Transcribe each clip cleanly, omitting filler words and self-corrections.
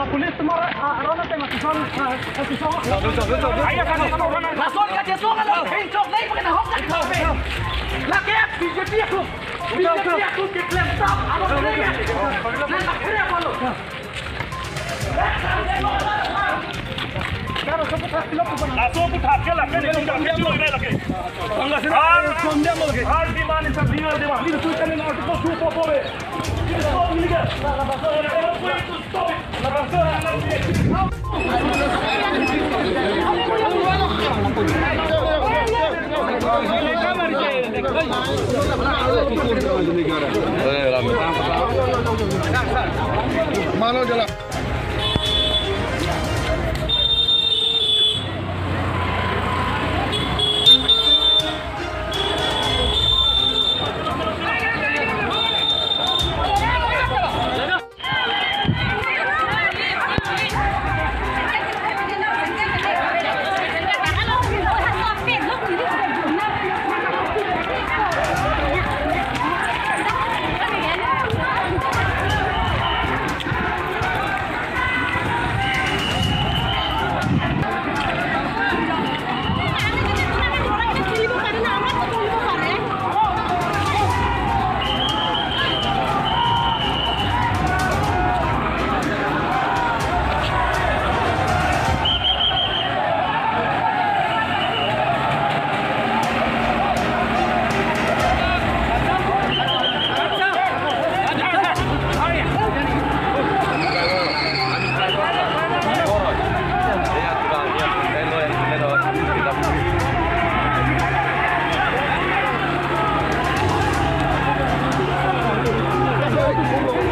La polis semua orang tengah kisah. Ayah kan orang. Langsung kerja soal lah. Hincok naik pakai hok tak kau. Lagi BJP aku. BJP aku diklaim stop. Apa boleh? Nak kira apa lu? Langsung putar ke lah. Ini sudah kecil lagi. Hal di mana sambil di mana? Ini tulisan ini artikel super boleh. Ini stop ini kan? Malo jalan.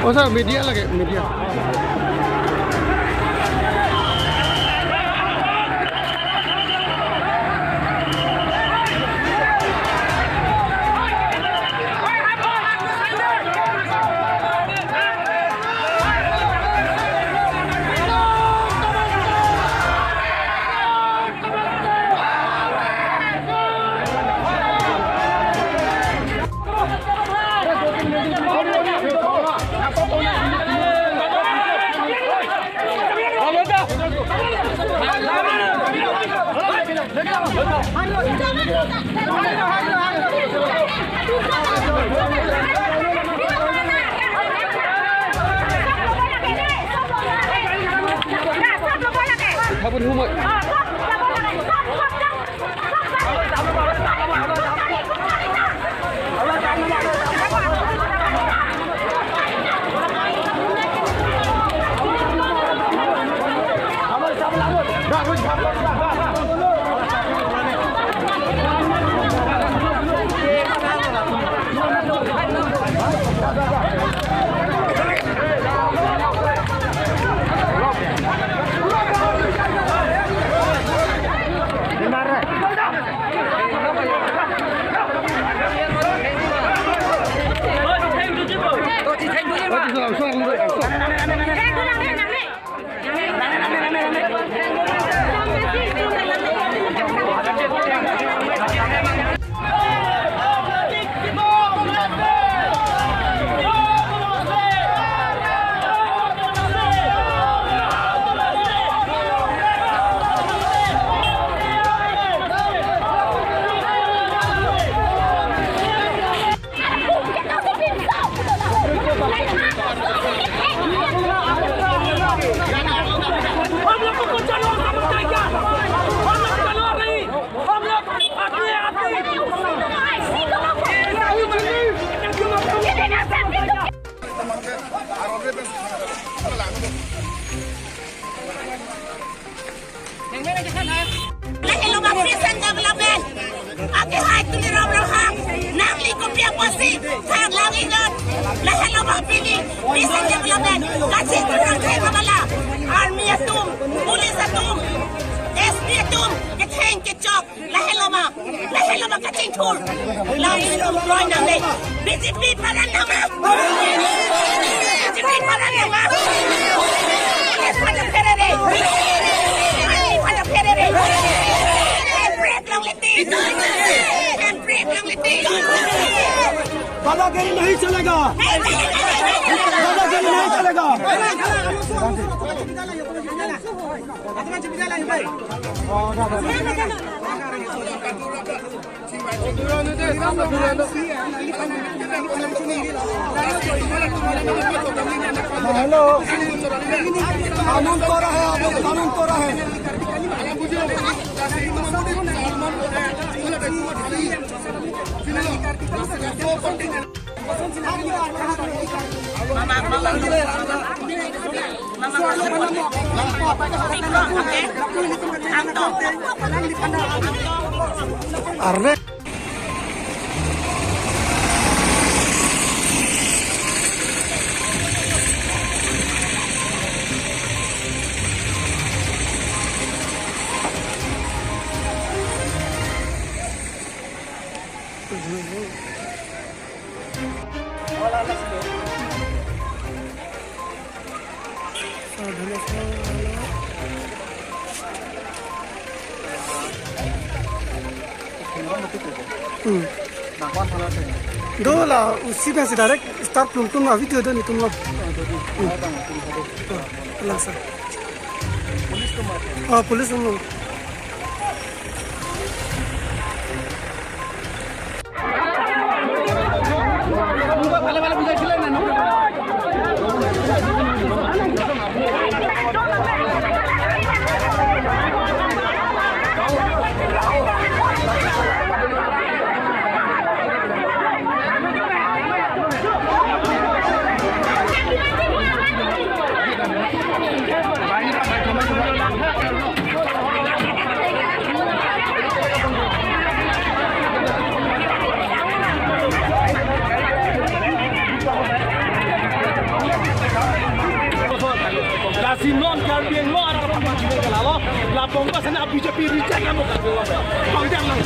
Oh, sir, media lagi, media. Habun humut. दादागिरी नहीं चलेगा, दादागिरी नहीं चलेगा। Hello, कानून तोड़ा है, आपने कानून तोड़ा है। अरे दो ला सीधा से डायरेक्ट स्टार्ट तुम अभी दे दो नहीं तुम लोग सर हाँ पुलिस तुम लोग Simon Carbian lo ada apa macam ni kalau lapong pas sana BJP reject kamu kan kau jangan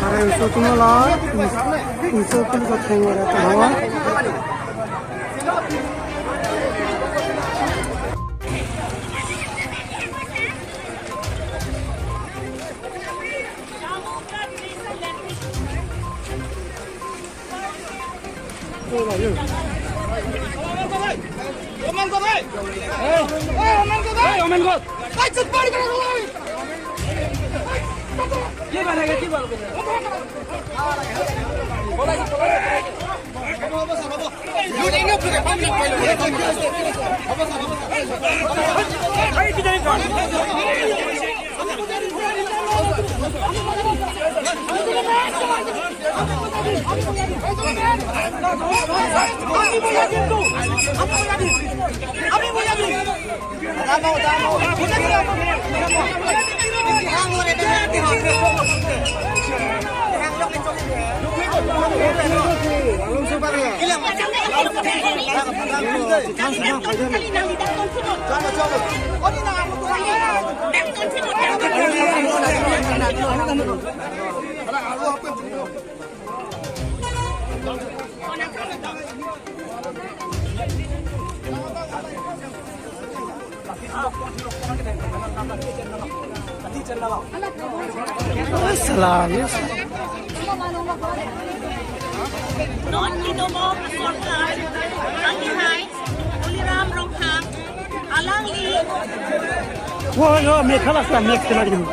अरे so tumo la so tumo ko theng ra ta hawa salam Nón Kinomo, Assortan, Angi Heights, Uliram Ronghang, Alang Li. Wah, yo, mekhala sa mek tela din.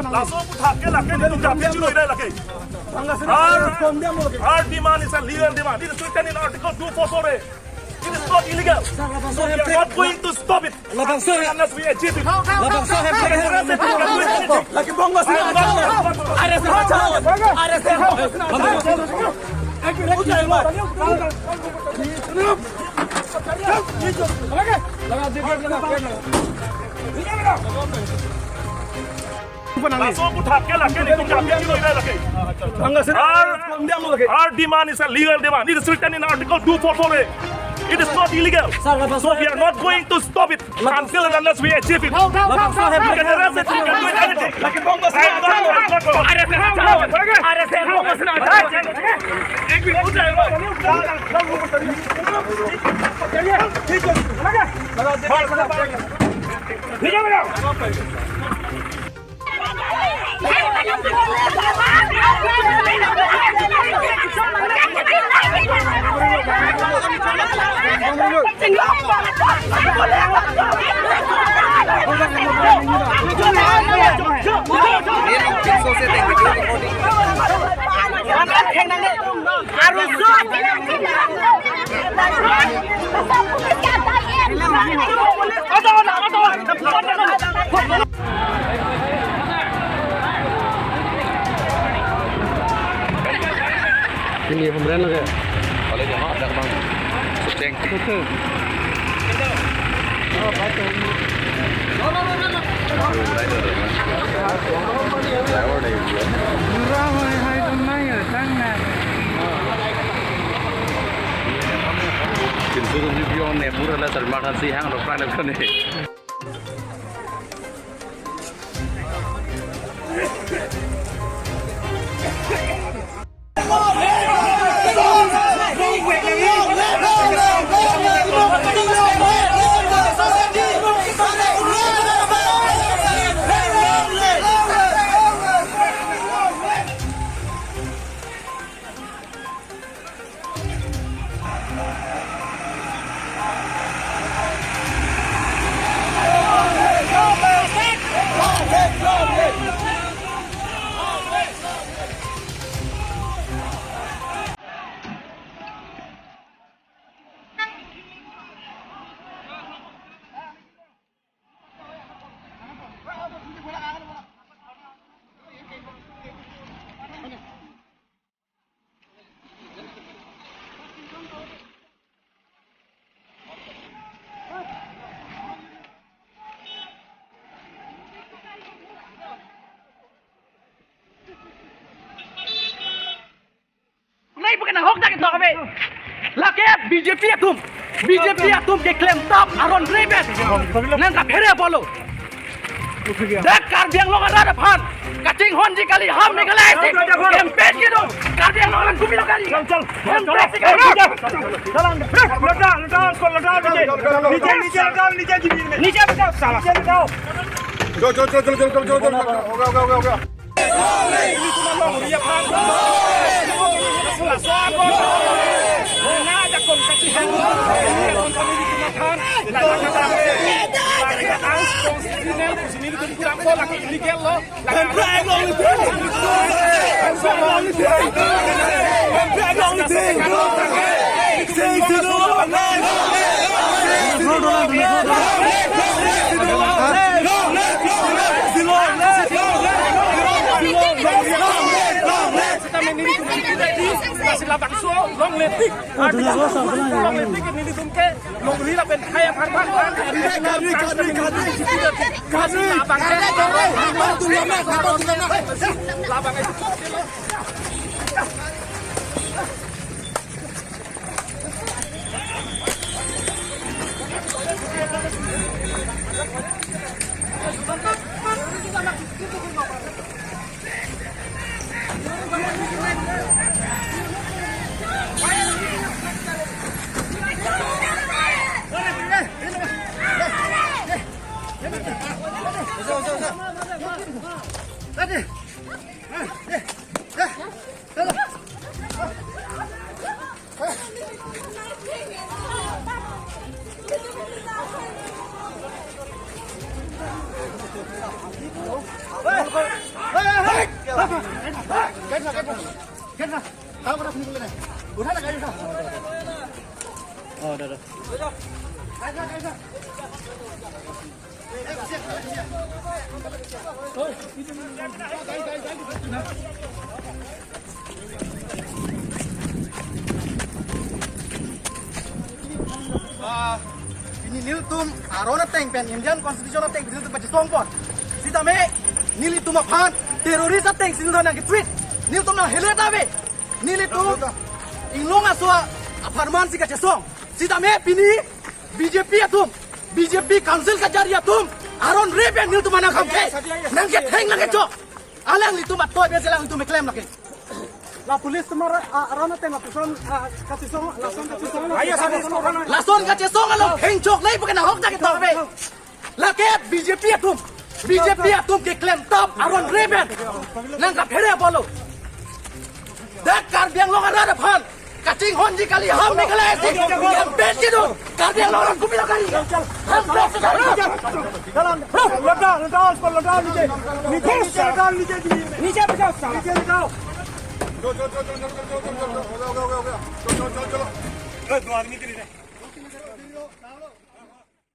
Langsung uthake lake itu jabe cilo ini lake. Our demand is a legal demand. It is written in Article 244A. It is not illegal. So we are not going to stop it unless we achieve it. Langsung uthake lake itu jabe cilo ini lake. Our demand is a legal demand. It is written in Article 244A. It is not illegal. So we are not going to stop it until and unless we achieve it. We can arrest it. We can do anything. Ini pemberian lagi. Kalau dia mau ada bang, sedang. Betul. Oh, betul. Murah hai tunai ở sang này. Chính sự review này murah là terima kasih hang dokter nak ni. BJP तुम के claim top Arun rebate नंगा फेरे बोलो देख कर दिया लोग रहा फान कचिंग होन जी कली हम निकले ऐसे कैंपेन की दो कर दिया लोग घूमी लोग कली चल चल नीचे बैठो साला होगा Labang suo long letik long letik ini ditumke long rila pen kaya pan labang Ini niltum arona teng pen Indian constitutional teng bisil tempat songpon. Sita me nilitum apaan teroris teng sinul nang tweet. Niltum nang heleta be. Nilitum inglong aswa aparman si kacesong. Sita me pini BJP atum. BJP council kajari atum. Aron reben niltum manang kampe. Nang ke teng nang keco. Alang litum atoy be selang litum klaim nak. La polis tomara arana tema person kasih song langsung kasih song. Ayo Lason kacesong along hengcok lay bukan hok tak kita be. Lake BJP atum. BJP atum ke klaim top aron reben. Nang ka phere bolo. Dak kar biang longan ada pan. Kacing honji kali ham nikale esi. Yang besi tu. Kar biang longan kupi kali. Ham blok sekali. jalan. Lada नीचे. नीचे बचाओ. नीचे बचाओ. चलो 2 आदमी के लिए